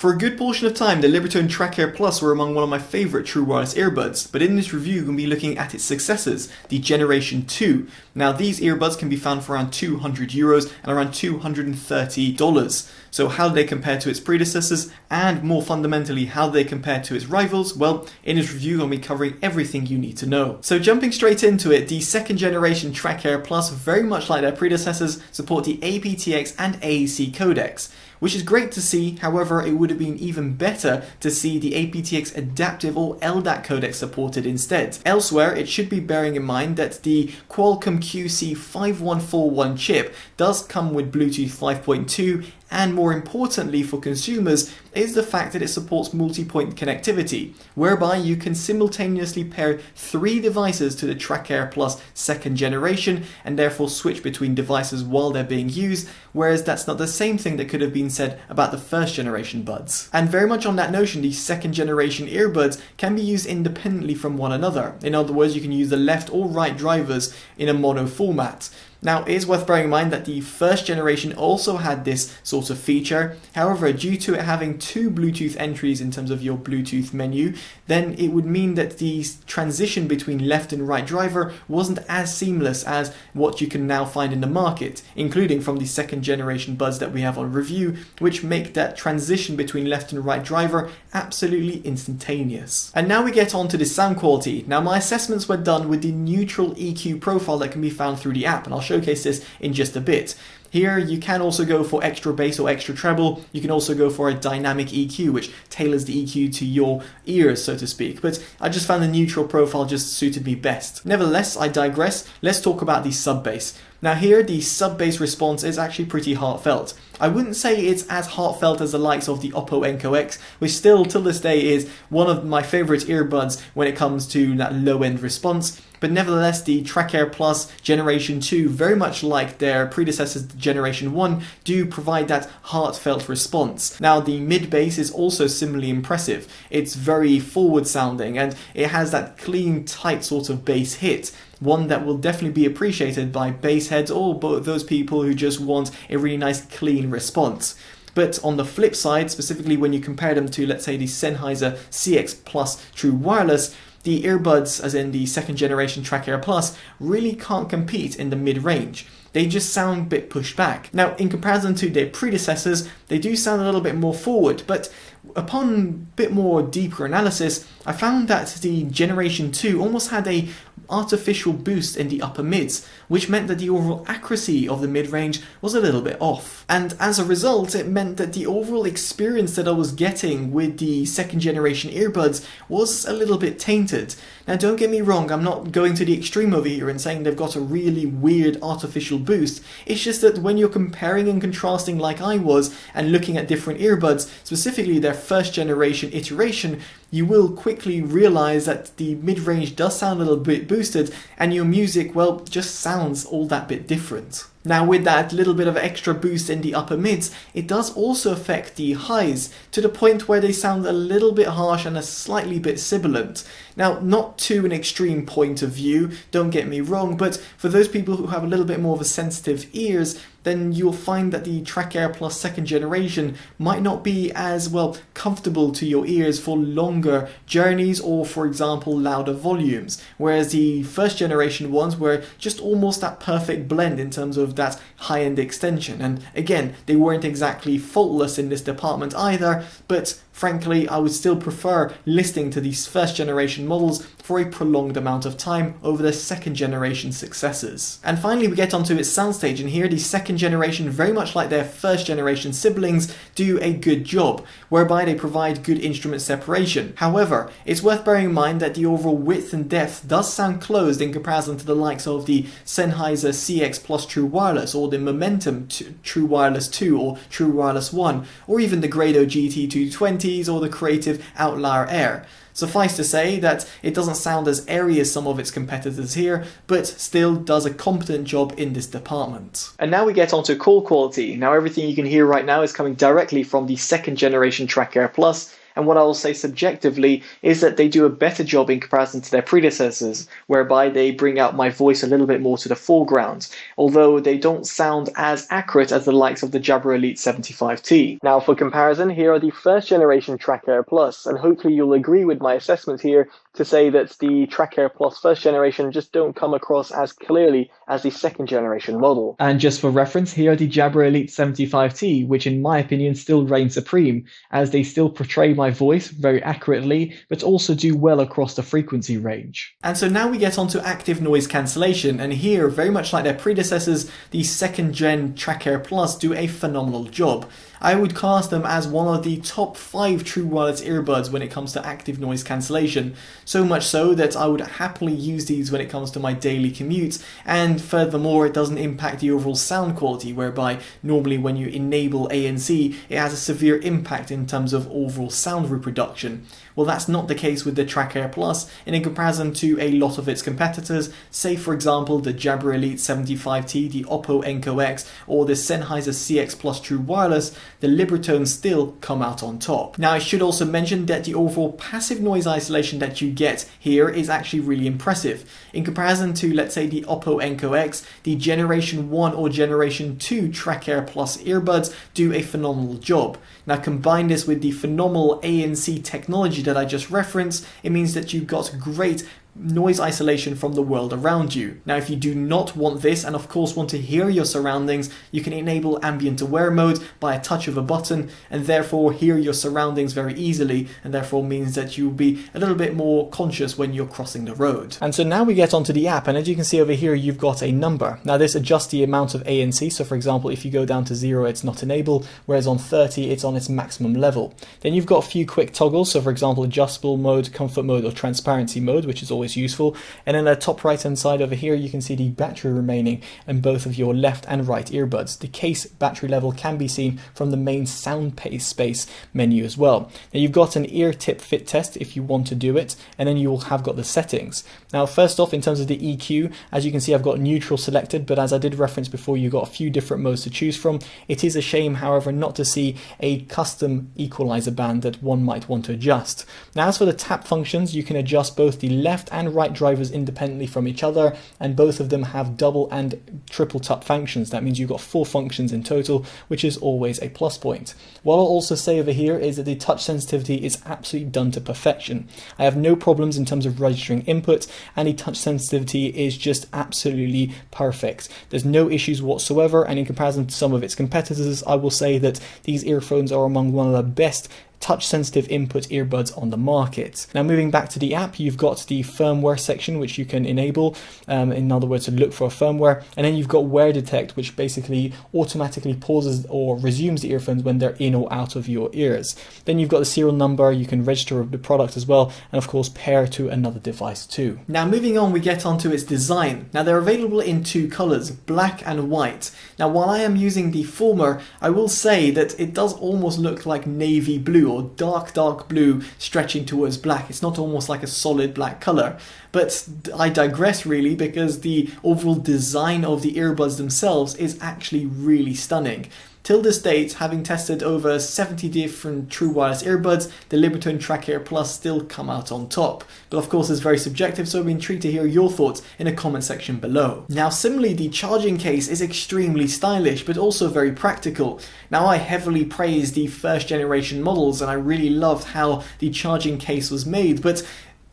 For a good portion of time, the Libratone Track Air Plus were among one of my favourite true wireless earbuds, but in this review we're going to be looking at its successors, the Generation 2. Now these earbuds can be found for around €200 and around $230. So how do they compare to its predecessors, and more fundamentally how do they compare to its rivals? Well, in this review I'll be covering everything you need to know. So jumping straight into it, the second generation Track Air Plus, very much like their predecessors, support the aptX and AAC codecs, which is great to see. However, it would have been even better to see the aptX adaptive or LDAC codec supported instead. Elsewhere, it should be bearing in mind that the Qualcomm QC5141 chip does come with Bluetooth 5.2, and more importantly for consumers is the fact that it supports multi-point connectivity, whereby you can simultaneously pair 3 devices to the Track Air Plus second generation and therefore switch between devices while they're being used, whereas that's not the same thing that could have been said about the first generation buds. And very much on that notion, the second generation earbuds can be used independently from one another. In other words, you can use the left or right drivers in a mono format. Now, it is worth bearing in mind that the first generation also had this sort of feature. However, due to it having 2 Bluetooth entries in terms of your Bluetooth menu, then it would mean that the transition between left and right driver wasn't as seamless as what you can now find in the market, including from the second generation buds that we have on review, which make that transition between left and right driver absolutely instantaneous. And now we get on to the sound quality. Now, my assessments were done with the neutral EQ profile that can be found through the app, and I'll showcase this in just a bit. Here you can also go for extra bass or extra treble. You can also go for a dynamic EQ, which tailors the EQ to your ears, so to speak. But I just found the neutral profile just suited me best. Nevertheless, I digress. Let's talk about the sub bass. Now here, the sub bass response is actually pretty heartfelt. I wouldn't say it's as heartfelt as the likes of the Oppo Enco X, which still till this day is one of my favourite earbuds when it comes to that low-end response. But nevertheless, the Track Air Plus Generation 2, very much like their predecessors Generation 1, do provide that heartfelt response. Now the mid bass is also similarly impressive. It's very forward sounding and it has that clean, tight sort of bass hit. One that will definitely be appreciated by bass heads or those people who just want a really nice clean response. But on the flip side, specifically when you compare them to, let's say, the Sennheiser CX Plus True Wireless, the earbuds, as in the second generation Track Air Plus, really can't compete in the mid-range. They just sound a bit pushed back. Now, in comparison to their predecessors, they do sound a little bit more forward, but upon a bit more deeper analysis, I found that the Generation 2 almost had a artificial boost in the upper mids, which meant that the overall accuracy of the mid-range was a little bit off. And as a result, it meant that the overall experience that I was getting with the second generation earbuds was a little bit tainted. Now don't get me wrong, I'm not going to the extreme over here and saying they've got a really weird artificial boost. It's just that when you're comparing and contrasting like I was and looking at different earbuds, specifically their first generation iteration, you will quickly realize that the mid-range does sound a little bit boosted and your music, well, just sounds all that bit different. Now with that little bit of extra boost in the upper mids, it does also affect the highs to the point where they sound a little bit harsh and a slightly bit sibilant. Now, not to an extreme point of view, don't get me wrong, but for those people who have a little bit more of a sensitive ears, then you'll find that the Track Air Plus second generation might not be as, well, comfortable to your ears for longer journeys or, for example, louder volumes, whereas the first generation ones were just almost that perfect blend in terms of that high-end extension. And again, they weren't exactly faultless in this department either, but frankly, I would still prefer listening to these first generation models for a prolonged amount of time over their second generation successors. And finally, we get onto its soundstage, and here the second generation, very much like their first generation siblings, do a good job, whereby they provide good instrument separation. However, it's worth bearing in mind that the overall width and depth does sound closed in comparison to the likes of the Sennheiser CX Plus True Wireless, or the Momentum True Wireless 2 or True Wireless 1, or even the Grado GT220 or the creative Outlier Air. Suffice to say that it doesn't sound as airy as some of its competitors here, but still does a competent job in this department. And now we get onto call quality. Now everything you can hear right now is coming directly from the second generation Track Air Plus, And what I will say subjectively is that they do a better job in comparison to their predecessors, whereby they bring out my voice a little bit more to the foreground, although they don't sound as accurate as the likes of the Jabra Elite 75T. Now for comparison, here are the first generation Track Air Plus, and hopefully you'll agree with my assessment here to say that the Track Air Plus first generation just don't come across as clearly as the second generation model. And just for reference, here are the Jabra Elite 75T, which in my opinion still reign supreme, as they still portray my voice very accurately, but also do well across the frequency range. And so now we get on to active noise cancellation, and here, very much like their predecessors, the second gen Track Air Plus do a phenomenal job. I would class them as one of the top 5 true wireless earbuds when it comes to active noise cancellation, so much so that I would happily use these when it comes to my daily commutes, and furthermore it doesn't impact the overall sound quality, whereby normally when you enable ANC it has a severe impact in terms of overall sound reproduction. Well, that's not the case with the Track Air Plus, and in comparison to a lot of its competitors, say for example the Jabra Elite 75T, the Oppo Enco X, or the Sennheiser CX Plus True Wireless, the Libratone still come out on top. Now I should also mention that the overall passive noise isolation that you get here is actually really impressive. In comparison to, let's say, the Oppo Enco X, the Generation 1 or Generation 2 Track Air Plus earbuds do a phenomenal job. Now combine this with the phenomenal ANC technology that I just referenced, it means that you've got great noise isolation from the world around you. Now if you do not want this, and of course want to hear your surroundings, you can enable ambient aware mode by a touch of a button, and therefore hear your surroundings very easily, and therefore means that you'll be a little bit more conscious when you're crossing the road. And so now we get onto the app, and as you can see over here you've got a number. Now this adjusts the amount of ANC, so for example if you go down to 0 it's not enabled, whereas on 30 it's on its maximum level. Then you've got a few quick toggles, so for example adjustable mode, comfort mode, or transparency mode, which is always useful. And in the top right hand side over here you can see the battery remaining in both of your left and right earbuds. The case battery level can be seen from the main sound space menu as well. Now you've got an ear tip fit test if you want to do it, and then you will have got the settings. Now first off, in terms of the EQ, as you can see I've got neutral selected, but as I did reference before, you've got a few different modes to choose from. It is a shame however not to see a custom equalizer band that one might want to adjust. Now as for the tap functions, you can adjust both the left and right drivers independently from each other, and both of them have double and triple tap functions. That means you've got 4 functions in total, which is always a plus point. What I'll also say over here is that the touch sensitivity is absolutely done to perfection. I have no problems in terms of registering input, and the touch sensitivity is just absolutely perfect. There's no issues whatsoever, and in comparison to some of its competitors, I will say that these earphones are among one of the best touch-sensitive input earbuds on the market. Now moving back to the app, you've got the firmware section which you can enable, in other words to look for a firmware, and then you've got wear detect, which basically automatically pauses or resumes the earphones when they're in or out of your ears. Then you've got the serial number, you can register the product as well, and of course pair to another device too. Now moving on, we get onto its design. Now they're available in 2 colors, black and white. Now while I am using the former, I will say that it does almost look like navy blue or dark blue stretching towards black. It's not almost like a solid black color. But I digress really, because the overall design of the earbuds themselves is actually really stunning. Till this date, having tested over 70 different true wireless earbuds, the Libratone Track Air Plus still come out on top. But of course it's very subjective, so I'd be intrigued to hear your thoughts in the comment section below. Now similarly, the charging case is extremely stylish, but also very practical. Now I heavily praised the first generation models, and I really loved how the charging case was made, but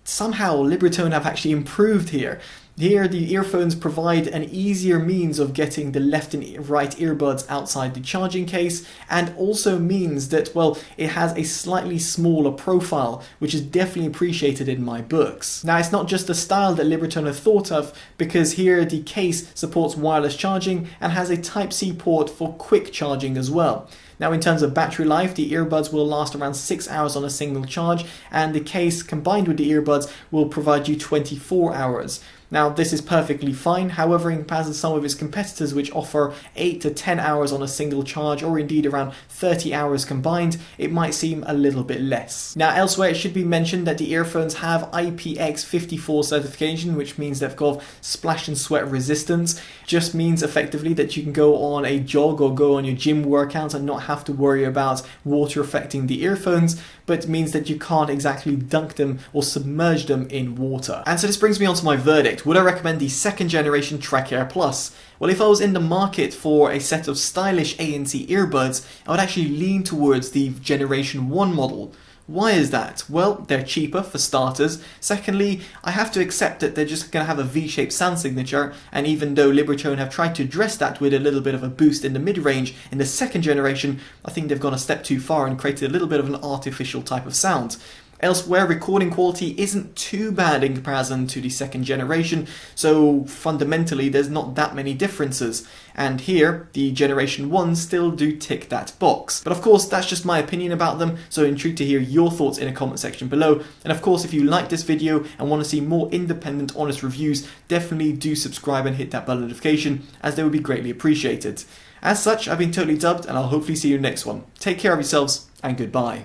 somehow Libratone have actually improved here. Here the earphones provide an easier means of getting the left and right earbuds outside the charging case, and also means that, well, it has a slightly smaller profile, which is definitely appreciated in my books. Now it's not just the style that Libratone have thought of, because here the case supports wireless charging and has a Type-C port for quick charging as well. Now in terms of battery life, the earbuds will last around 6 hours on a single charge, and the case combined with the earbuds will provide you 24 hours. Now this is perfectly fine, however in comparison to some of its competitors which offer 8 to 10 hours on a single charge, or indeed around 30 hours combined, it might seem a little bit less. Now elsewhere it should be mentioned that the earphones have IPX54 certification, which means they've got splash and sweat resistance. Just means effectively that you can go on a jog or go on your gym workout and not have to worry about water affecting the earphones, but it means that you can't exactly dunk them or submerge them in water. And so this brings me on to my verdict. Would I recommend the second generation Track Air Plus? Well, if I was in the market for a set of stylish ANC earbuds, I would actually lean towards the Generation 1 model. Why is that? Well, they're cheaper for starters. Secondly, I have to accept that they're just going to have a V-shaped sound signature, and even though Libratone have tried to address that with a little bit of a boost in the mid-range in the second generation, I think they've gone a step too far and created a little bit of an artificial type of sound. Elsewhere, recording quality isn't too bad in comparison to the second generation, so fundamentally there's not that many differences. And here, the Generation 1 still do tick that box. But of course, that's just my opinion about them, so intrigued to hear your thoughts in the comment section below. And of course, if you like this video and want to see more independent, honest reviews, definitely do subscribe and hit that bell notification, as they would be greatly appreciated. As such, I've been Totally Dubbed, and I'll hopefully see you next one. Take care of yourselves, and goodbye.